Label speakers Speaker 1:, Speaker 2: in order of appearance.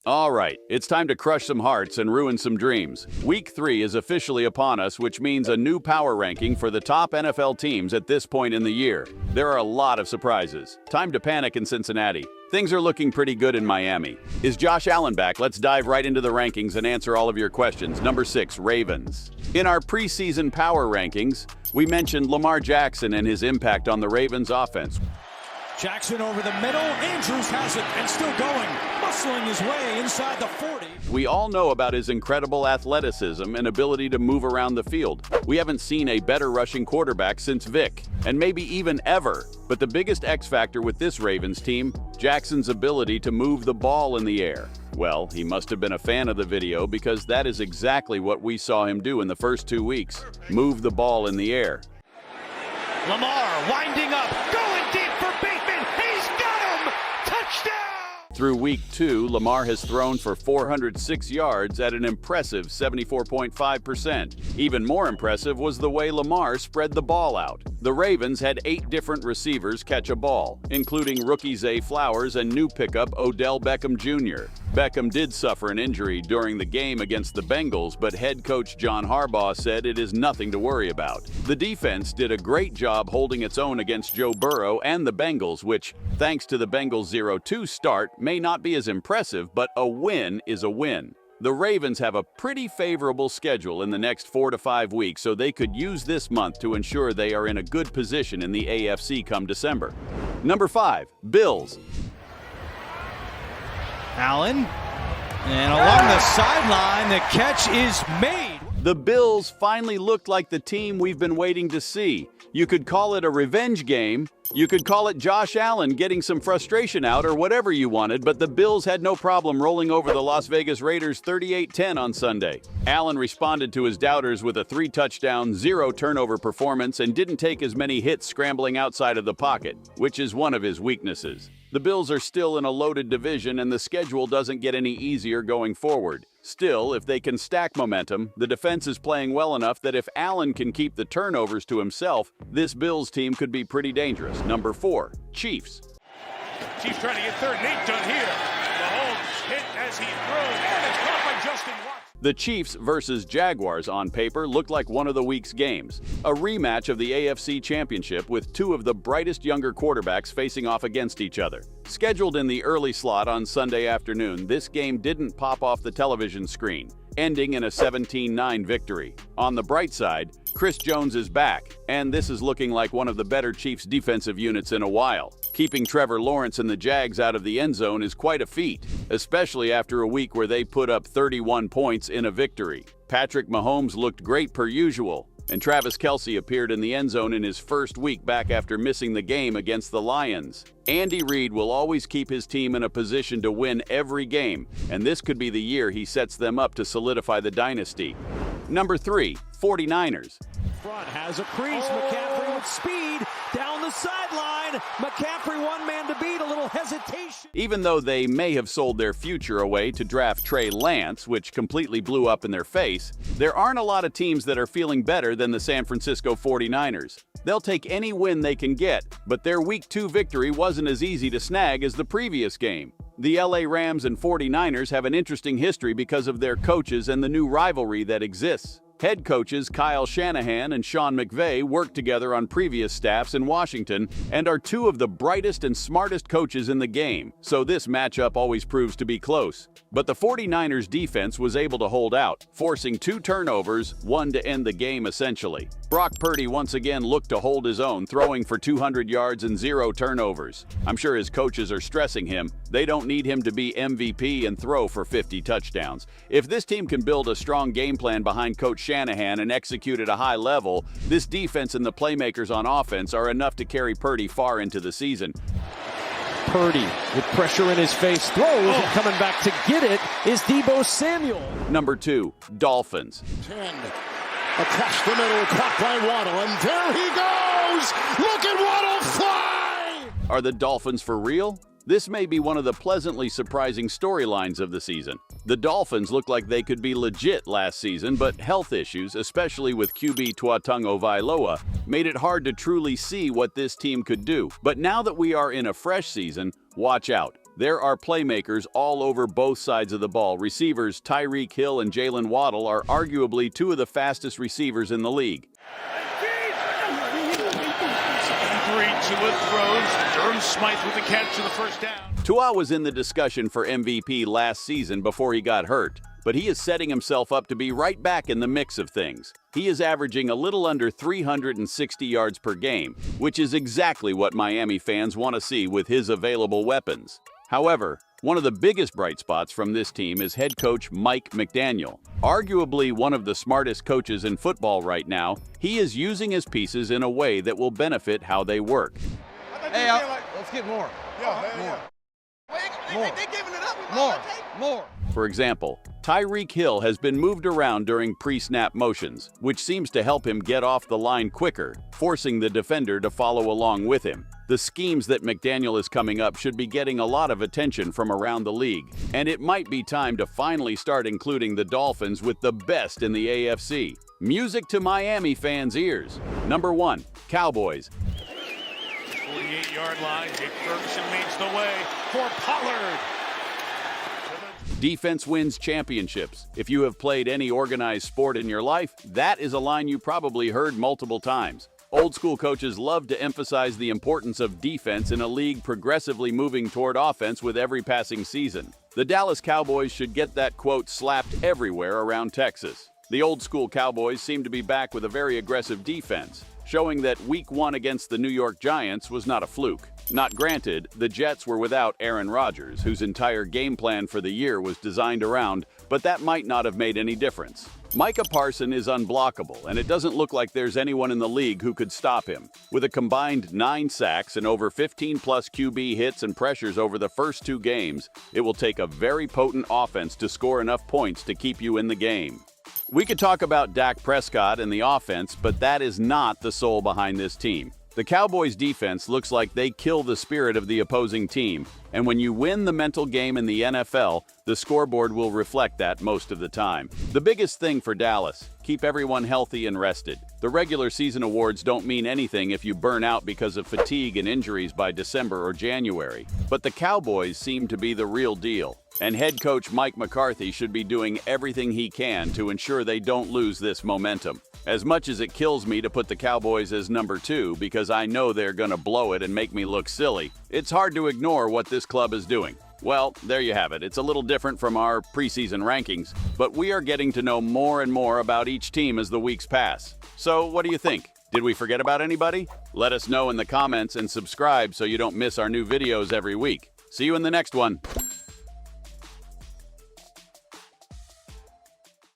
Speaker 1: All right, it's time to crush some hearts and ruin some dreams. Week 3 is officially upon us, which means a new power ranking for the top NFL teams at this point in the year. There are a lot of surprises. Time to panic in Cincinnati. Things are looking pretty good in Miami. Is Josh Allen back? Let's dive right into the rankings and answer all of your questions. Number 6, Ravens. In our preseason power rankings, we mentioned Lamar Jackson and his impact on the Ravens offense.
Speaker 2: Jackson over the middle, Andrews has it and still going, muscling his way inside the 40.
Speaker 1: We all know about his incredible athleticism and ability to move around the field. We haven't seen a better rushing quarterback since Vic, and maybe even ever. But the biggest X factor with this Ravens team, Jackson's ability to move the ball in the air. Well, he must have been a fan of the video because that is exactly what we saw him do in the first 2 weeks. Move the ball in the air.
Speaker 2: Lamar winding up, going deep for Bateman. He's got him! Touchdown!
Speaker 1: Through week 2, Lamar has thrown for 406 yards at an impressive 74.5%. Even more impressive was the way Lamar spread the ball out. The Ravens had 8 different receivers catch a ball, including rookie Zay Flowers and new pickup Odell Beckham Jr. Beckham did suffer an injury during the game against the Bengals, but head coach John Harbaugh said it is nothing to worry about. The defense did a great job holding its own against Joe Burrow and the Bengals, which, thanks to the Bengals' 0-2 start, may not be as impressive, but a win is a win. The Ravens have a pretty favorable schedule in the next 4 to 5 weeks, so they could use this month to ensure they are in a good position in the AFC come December. Number 5, Bills.
Speaker 2: Allen, and along the sideline, the catch is made.
Speaker 1: The Bills finally looked like the team we've been waiting to see. You could call it a revenge game. You could call it Josh Allen getting some frustration out or whatever you wanted, but the Bills had no problem rolling over the Las Vegas Raiders 38-10 on Sunday. Allen responded to his doubters with a 3-touchdown, 0-turnover performance and didn't take as many hits scrambling outside of the pocket, which is one of his weaknesses. The Bills are still in a loaded division and the schedule doesn't get any easier going forward. Still, if they can stack momentum, the defense is playing well enough that if Allen can keep the turnovers to himself, this Bills team could be pretty dangerous. Number 4, Chiefs.
Speaker 3: Chiefs trying to get third and 8 done here. Mahomes hit as he throws, and it's caught by Justin Watson.
Speaker 1: The Chiefs versus Jaguars on paper looked like one of the week's games. A rematch of the AFC Championship with 2 of the brightest younger quarterbacks facing off against each other. Scheduled in the early slot on Sunday afternoon, this game didn't pop off the television screen, ending in a 17-9 victory. On the bright side, Chris Jones is back, and this is looking like one of the better Chiefs defensive units in a while. Keeping Trevor Lawrence and the Jags out of the end zone is quite a feat, especially after a week where they put up 31 points in a victory. Patrick Mahomes looked great per usual, and Travis Kelce appeared in the end zone in his first week back after missing the game against the Lions. Andy Reid will always keep his team in a position to win every game, and this could be the year he sets them up to solidify the dynasty. Number 3, 49ers.
Speaker 2: Front has a crease, McCaffrey with speed, down the sideline, McCaffrey one man to beat, a little hesitation.
Speaker 1: Even though they may have sold their future away to draft Trey Lance, which completely blew up in their face, there aren't a lot of teams that are feeling better than the San Francisco 49ers. They'll take any win they can get, but their Week 2 victory wasn't as easy to snag as the previous game. The LA Rams and 49ers have an interesting history because of their coaches and the new rivalry that exists. Head coaches Kyle Shanahan and Sean McVay worked together on previous staffs in Washington and are 2 of the brightest and smartest coaches in the game, so this matchup always proves to be close. But the 49ers defense was able to hold out, forcing 2 turnovers, 1 to end the game essentially. Brock Purdy once again looked to hold his own, throwing for 200 yards and 0 turnovers. I'm sure his coaches are stressing him. They don't need him to be MVP and throw for 50 touchdowns. If this team can build a strong game plan behind Coach Shanahan and execute at a high level, this defense and the playmakers on offense are enough to carry Purdy far into the season.
Speaker 2: Purdy with pressure in his face, throws, and coming back to get it is Deebo Samuel.
Speaker 1: Number 2, Dolphins.
Speaker 4: 10 across the middle, caught by Waddle, and there he goes! Look at Waddle fly!
Speaker 1: Are the Dolphins for real? This may be one of the pleasantly surprising storylines of the season. The Dolphins looked like they could be legit last season, but health issues, especially with QB Tua Tagovailoa, made it hard to truly see what this team could do. But now that we are in a fresh season, watch out. There are playmakers all over both sides of the ball. Receivers Tyreek Hill and Jalen Waddle are arguably two of the fastest receivers in the league.
Speaker 3: 3 to it throws. Durham Smythe with the catch for the first down.
Speaker 1: Tua was in the discussion for MVP last season before he got hurt, but he is setting himself up to be right back in the mix of things. He is averaging a little under 360 yards per game, which is exactly what Miami fans want to see with his available weapons. However, one of the biggest bright spots from this team is head coach Mike McDaniel. Arguably one of the smartest coaches in football right now, he is using his pieces in a way that will benefit how they work.
Speaker 5: Hey, let's get more. More.
Speaker 6: They giving it up.
Speaker 5: More.
Speaker 1: For example, Tyreek Hill has been moved around during pre-snap motions, which seems to help him get off the line quicker, forcing the defender to follow along with him. The schemes that McDaniel is coming up should be getting a lot of attention from around the league, and it might be time to finally start including the Dolphins with the best in the AFC. Music to Miami fans' ears. Number 1, Cowboys.
Speaker 3: 48-yard line. Jake Ferguson leads the way for Pollard.
Speaker 1: Defense wins championships. If you have played any organized sport in your life, that is a line you probably heard multiple times. Old school coaches love to emphasize the importance of defense in a league progressively moving toward offense with every passing season. The Dallas Cowboys should get that quote slapped everywhere around Texas. The old school Cowboys seem to be back with a very aggressive defense, showing that Week 1 against the New York Giants was not a fluke. Not granted, the Jets were without Aaron Rodgers, whose entire game plan for the year was designed around, but that might not have made any difference. Micah Parsons is unblockable, and it doesn't look like there's anyone in the league who could stop him. With a combined 9 sacks and over 15-plus QB hits and pressures over the first 2 games, it will take a very potent offense to score enough points to keep you in the game. We could talk about Dak Prescott and the offense, but that is not the soul behind this team. The Cowboys' defense looks like they kill the spirit of the opposing team, and when you win the mental game in the NFL, the scoreboard will reflect that most of the time. The biggest thing for Dallas, keep everyone healthy and rested. The regular season awards don't mean anything if you burn out because of fatigue and injuries by December or January. But the Cowboys seem to be the real deal, and head coach Mike McCarthy should be doing everything he can to ensure they don't lose this momentum. As much as it kills me to put the Cowboys as number 2 because I know they're gonna blow it and make me look silly, it's hard to ignore what this club is doing. Well, there you have it. It's a little different from our preseason rankings, but we are getting to know more and more about each team as the weeks pass. So what do you think? Did we forget about anybody? Let us know in the comments and subscribe so you don't miss our new videos every week. See you in the next one.